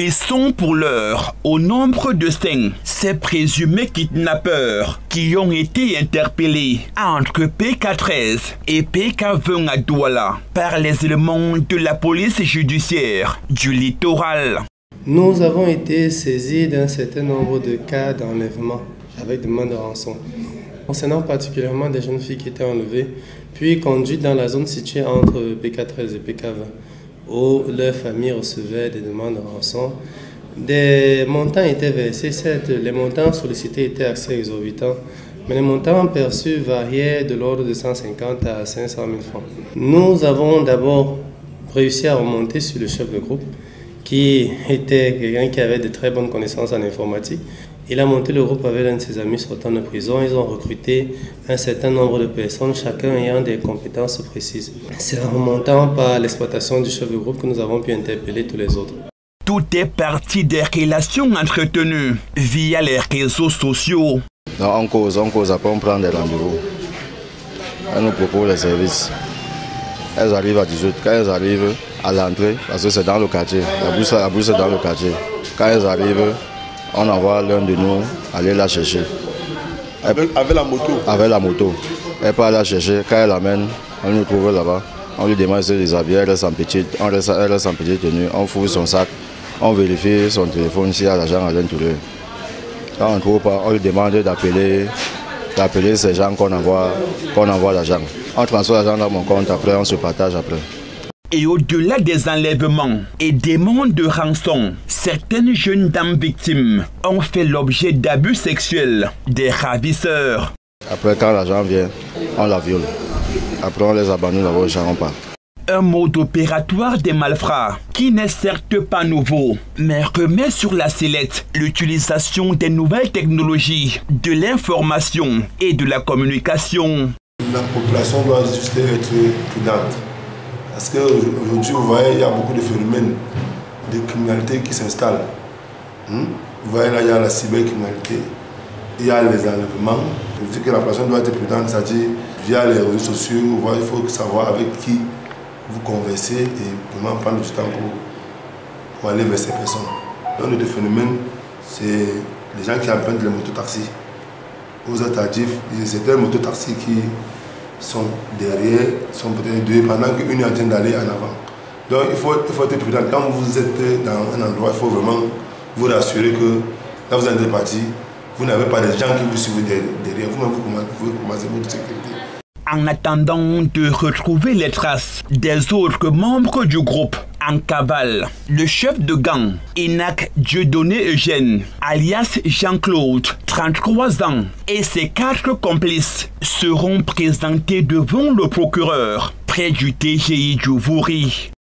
Ils sont pour l'heure au nombre de 5 ces présumés kidnappeurs qui ont été interpellés entre PK13 et PK20 à Douala par les éléments de la police judiciaire du littoral. Nous avons été saisis d'un certain nombre de cas d'enlèvement avec demande de rançon. Concernant particulièrement des jeunes filles qui étaient enlevées, puis conduites dans la zone située entre PK13 et PK20, où leurs familles recevaient des demandes de rançon. Des montants étaient versés, certes, les montants sollicités étaient assez exorbitants, mais les montants perçus variaient de l'ordre de 150 à 500 000 francs. Nous avons d'abord réussi à remonter sur le chef de groupe, qui était quelqu'un qui avait de très bonnes connaissances en informatique. Il a monté le groupe avec l'un de ses amis sortant de prison. Ils ont recruté un certain nombre de personnes, chacun ayant des compétences précises. C'est en remontant par l'exploitation du chef de groupe que nous avons pu interpeller tous les autres. Tout est parti des relations entretenues via les réseaux sociaux. Non, on cause, après on prend des rendez-vous. Elles nous proposent les services. Elles arrivent à 18. Quand elles arrivent à l'entrée, parce que c'est dans le quartier, la bourse est dans le quartier. Quand elles arrivent, on envoie l'un de nous aller la chercher. Avec la moto? Avec la moto. Elle part la chercher. Quand elle l'amène, on nous trouve là-bas. On lui demande de se déshabiller. Elle reste en petite tenue. On fouille son sac. On vérifie son téléphone s'il y a l'argent à l'intérieur. Quand on ne trouve pas, on lui demande d'appeler ces gens qu'on envoie l'argent. On transfère l'argent dans mon compte, après on se partage après. Et au-delà des enlèvements et des demandes de rançon, certaines jeunes dames victimes ont fait l'objet d'abus sexuels des ravisseurs. Après, quand l'argent vient, on la viole. Après, on les abandonne là-bas, on part. Un mode opératoire des malfrats qui n'est certes pas nouveau, mais remet sur la sellette l'utilisation des nouvelles technologies, de l'information et de la communication. La population doit juste être prudente. Parce qu'aujourd'hui, vous voyez, il y a beaucoup de phénomènes de criminalité qui s'installent. Vous voyez, là, il y a la cybercriminalité, il y a les enlèvements. Je dis que la personne doit être prudente, c'est-à-dire via les réseaux sociaux, il faut savoir avec qui vous conversez et vraiment prendre du temps pour aller vers ces personnes. L'un des phénomènes, c'est les gens qui empruntent les mototaxis. Aux attentifs, c'est des mototaxis qui sont derrière, sont peut-être deux, pendant qu'une est en train d'aller en avant. Donc il faut être prudent. Quand vous êtes dans un endroit, il faut vraiment vous rassurer que là vous êtes parti, vous n'avez pas des gens qui vous suivent derrière, vous-même vous pouvez commencer votre sécurité. En attendant de retrouver les traces des autres membres du groupe en cavale, le chef de gang, Enak Dieudonné Eugène, alias Jean-Claude, 33 ans, et ses 4 complices seront présentés devant le procureur près du TGI du Vouri.